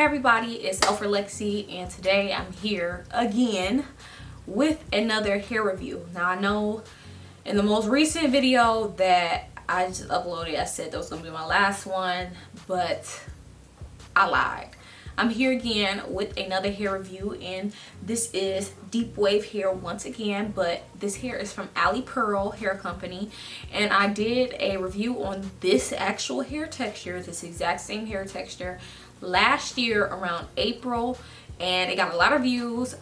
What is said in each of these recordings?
Hey everybody, it's ElleForLexxi, and today I'm here again with another hair review. Now I know in the most recent video that I just uploaded, I said that was going to be my last one, but I lied. I'm here again with another hair review, and this is Deep Wave Hair once again, but this hair is from Alipearl Hair Company, and I did a review on this actual hair texture, this exact same hair texture, last year around April, and it got a lot of views.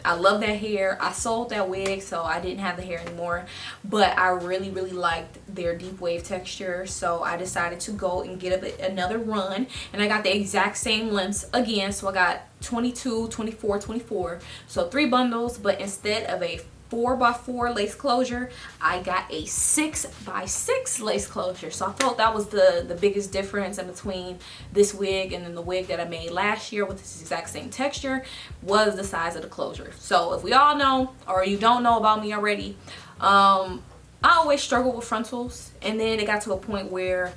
I love that hair. I sold that wig, so I didn't have the hair anymore, but I really liked their deep wave texture, so I decided to go and get another run, and I got the exact same lengths again. So I got 22, 24, 24, so 3 bundles, but instead of a 4x4 lace closure, I got a 6x6 lace closure. So I thought that was the biggest difference in between this wig and then the wig that I made last year with this exact same texture, was the size of the closure. So if we all know, or you don't know about me already, I always struggle with frontals, and then it got to a point where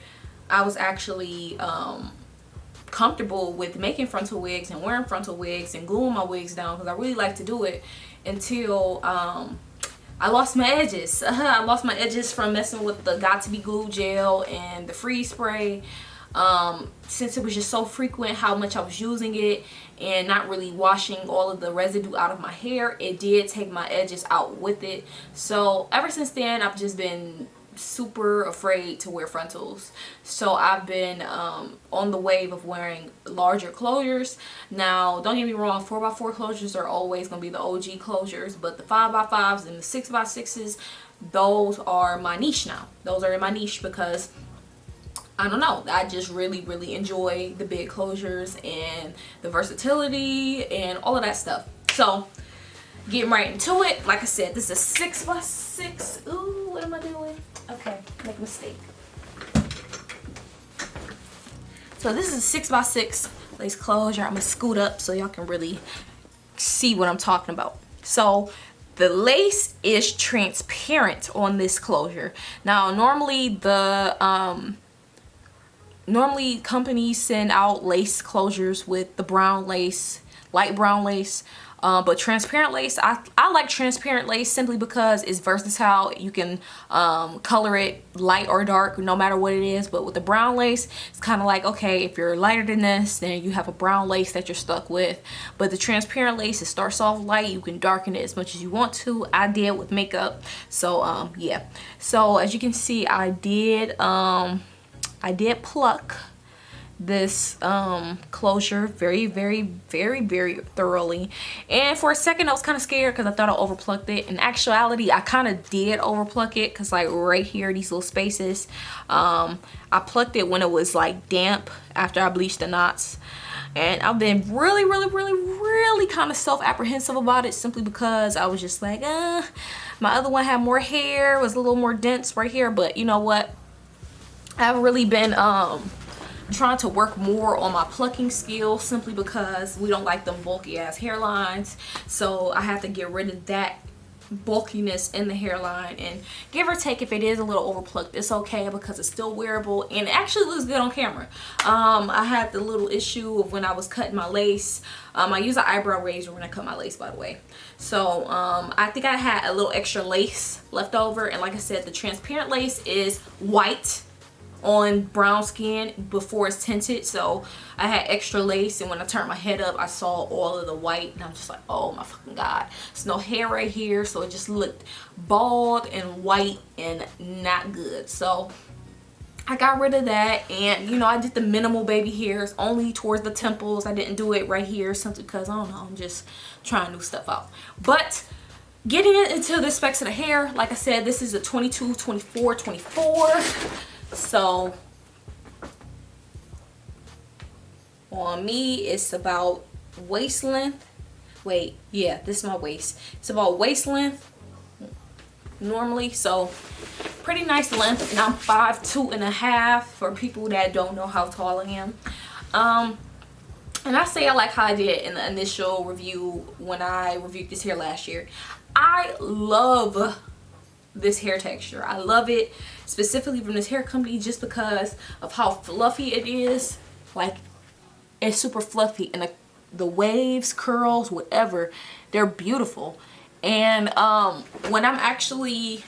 I was actually comfortable with making frontal wigs and wearing frontal wigs and gluing my wigs down, because I really like to do it, until I lost my edges. I lost my edges from messing with the Got To Be Glue gel and the freeze spray, since it was just so frequent how much I was using it and not really washing all of the residue out of my hair. It did take my edges out with it. So ever since then, I've just been super afraid to wear frontals. So I've been on the wave of wearing larger closures. Now don't get me wrong, 4x4 closures are always going to be the OG closures, but the 5x5s and the 6x6s, those are my niche now. Those are in my niche because I don't know, I just really enjoy the big closures and the versatility and all of that stuff. So getting right into it, like I said, this is a 6x6. Ooh, what am I doing? Okay, make a mistake. So this is a 6x6 lace closure. I'm gonna scoot up so y'all can really see what I'm talking about. So the lace is transparent on this closure. Now normally normally companies send out lace closures with the brown lace, light brown lace, but transparent lace, I like transparent lace simply because it's versatile. You can color it light or dark no matter what it is. But with the brown lace, it's kind of like, okay, if you're lighter than this, then you have a brown lace that you're stuck with. But the transparent lace, it starts off light, you can darken it as much as you want to. I did with makeup. So yeah, so as you can see, I did pluck this closure very thoroughly, and for a second I was kind of scared because I thought I overplucked it. In actuality, I kind of did overpluck it, because like right here, these little spaces, I plucked it when it was like damp after I bleached the knots. And I've been really kind of self-apprehensive about it, simply because I was just like, my other one had more hair, was a little more dense right here. But you know what, I've really been trying to work more on my plucking skills, simply because we don't like them bulky ass hairlines. So I have to get rid of that bulkiness in the hairline, and give or take, if it is a little overplucked, it's okay, because it's still wearable and it actually looks good on camera. I had the little issue of when I was cutting my lace. I use an eyebrow razor when I cut my lace, by the way. So I think I had a little extra lace left over, and like I said, the transparent lace is white on brown skin before it's tinted, so I had extra lace, and when I turned my head up, I saw all of the white, and I'm just like, oh my fucking god, there's no hair right here. So it just looked bald and white and not good. So I got rid of that, and you know, I did the minimal baby hairs only towards the temples. I didn't do it right here simply because, I don't know, I'm just trying new stuff out. But getting into the specs of the hair, like I said, this is a 22, 24, 24. So on me, it's about waist length. Wait, yeah, this is my waist. It's about waist length normally, so pretty nice length. And I'm 5'2.5" for people that don't know how tall I am. And I say I like how I did in the initial review when I reviewed this hair last year. I love this hair texture. I love it specifically from this hair company just because of how fluffy it is. Like, It's super fluffy, and the waves, curls, whatever, they're beautiful. And when I'm actually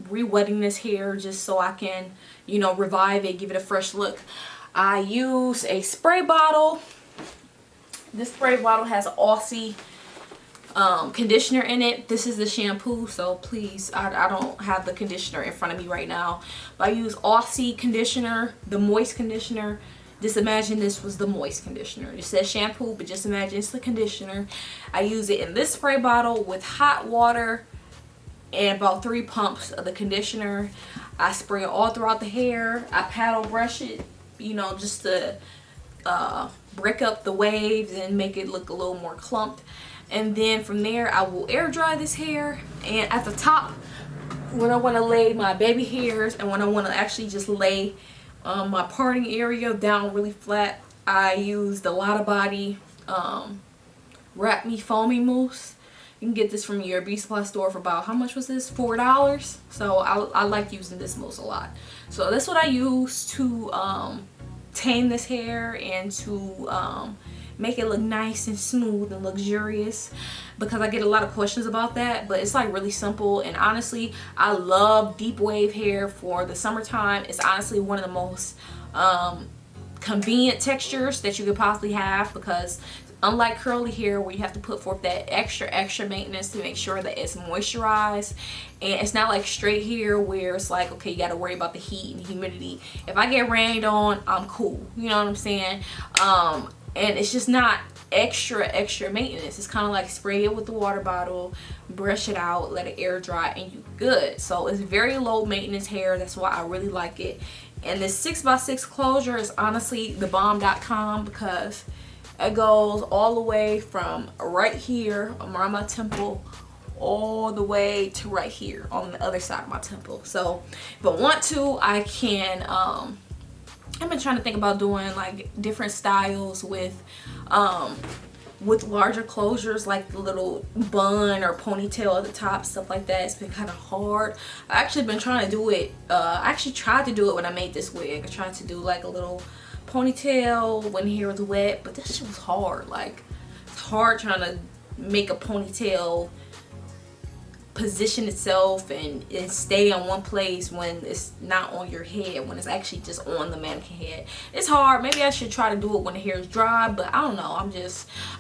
re-wetting this hair just so I can, you know, revive it, give it a fresh look, I use a spray bottle. This spray bottle has Aussie conditioner in it. This is the shampoo, so please, I don't have the conditioner in front of me right now, but I use Aussie conditioner, the moist conditioner. Just imagine this was the moist conditioner. It says shampoo, but just imagine it's the conditioner. I use it in this spray bottle with hot water and about 3 pumps of the conditioner. I spray it all throughout the hair. I paddle brush it, you know, just to break up the waves and make it look a little more clumped. And then from there, I will air dry this hair. And at the top, when I want to lay my baby hairs and when I want to actually just lay my parting area down really flat, I use the Lotta Body Wrap Me Foamy Mousse. You can get this from your beauty supply store for about, how much was this? $4. So I like using this mousse a lot. So that's what I use to tame this hair and to make it look nice and smooth and luxurious, because I get a lot of questions about that. But it's like really simple, and honestly, I love deep wave hair for the summertime. It's honestly one of the most convenient textures that you could possibly have, because unlike curly hair where you have to put forth that extra maintenance to make sure that it's moisturized, and it's not like straight hair where it's like, okay, you got to worry about the heat and humidity. If I get rained on, I'm cool, you know what I'm saying? And it's just not extra maintenance. It's kind of like spray it with the water bottle, brush it out, let it air dry, and you good. So it's very low maintenance hair. That's why I really like it. And this 6x6 closure is honestly thebomb.com, because it goes all the way from right here around my temple all the way to right here on the other side of my temple. So if I want to, I can I've been trying to think about doing like different styles with larger closures, like the little bun or ponytail at the top, stuff like that. It's been kind of hard. I actually been trying to do it. I actually tried to do it when I made this wig. I tried to do like a little ponytail when hair was wet, but that shit was hard. Like, it's hard trying to make a ponytail position itself and stay on one place when it's not on your head, when it's actually just on the mannequin head. It's hard. Maybe I should try to do it when the hair is dry, but I don't know.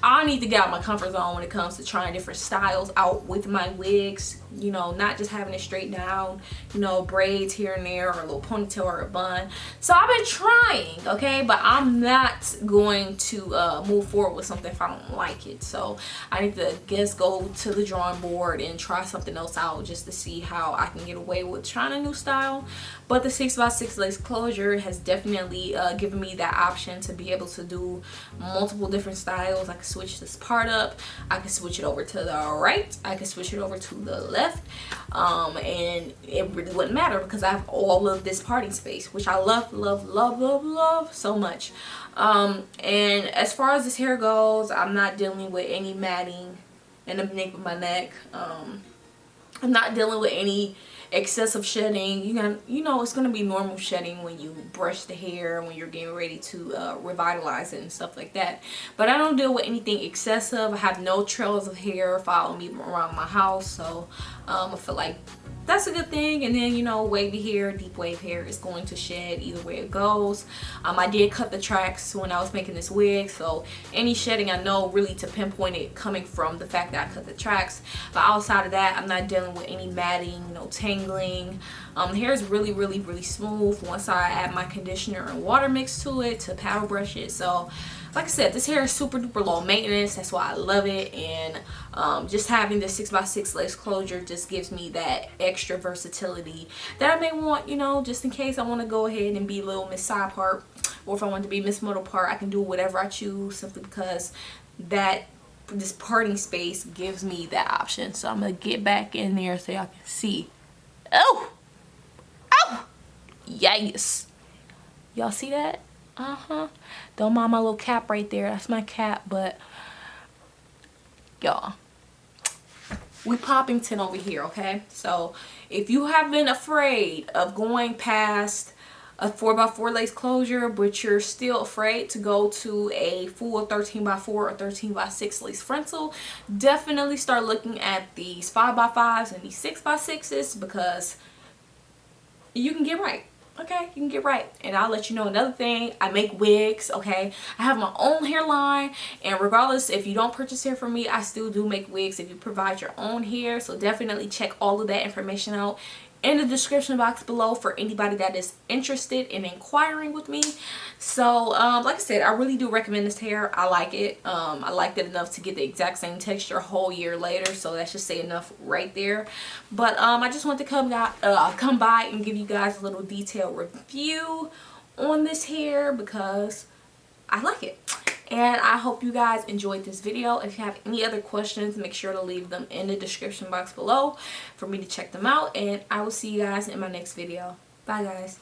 I need to get out of my comfort zone when it comes to trying different styles out with my wigs, you know, not just having it straight down, you know, braids here and there, or a little ponytail or a bun. So I've been trying, okay, but I'm not going to move forward with something if I don't like it. So I need to go to the drawing board and try something else out just to see how I can get away with trying a new style. But the 6x6 lace closure has definitely given me that option to be able to do multiple different styles. I can switch this part up, I can switch it over to the right, I can switch it over to the left, and it really wouldn't matter because I have all of this parting space, which I love so much. And as far as this hair goes, I'm not dealing with any matting in the nape of my neck. I'm not dealing with any excessive shedding. You know, it's gonna be normal shedding when you brush the hair, when you're getting ready to revitalize it and stuff like that. But I don't deal with anything excessive. I have no trails of hair following me around my house, so I feel like that's a good thing. And then, you know, wavy hair, deep wave hair is going to shed either way it goes. I did cut the tracks when I was making this wig, so any shedding I know really to pinpoint it coming from the fact that I cut the tracks. But outside of that, I'm not dealing with any matting, no tangling. The hair is really smooth once I add my conditioner and water mix to it to paddle brush it. So like I said, this hair is super duper low maintenance. That's why I love it. And just having the 6x6 lace closure just gives me that extra versatility that I may want, you know, just in case I want to go ahead and be little Miss Side Part, or if I want to be Miss Middle Part, I can do whatever I choose, simply because this parting space gives me that option. So I'm gonna get back in there so y'all can see. Oh, yes, y'all see that? Don't mind my little cap right there. That's my cap. But y'all, we Poppington over here, okay? So if you have been afraid of going past a 4x4 lace closure, but you're still afraid to go to a full 13x4 or 13x6 lace frontal, definitely start looking at these 5x5s and these 6x6s, because you can get right. Okay, you can get right. And I'll let you know another thing, I make wigs. Okay, I have my own hairline, and regardless if you don't purchase hair from me, I still do make wigs if you provide your own hair. So definitely check all of that information out in the description box below for anybody that is interested in inquiring with me. So like I said, I really do recommend this hair. I like it. I liked it enough to get the exact same texture a whole year later, so that should say enough right there. But I just want to come by and give you guys a little detailed review on this hair because I like it. And I hope you guys enjoyed this video. If you have any other questions, make sure to leave them in the description box below for me to check them out. And I will see you guys in my next video. Bye, guys.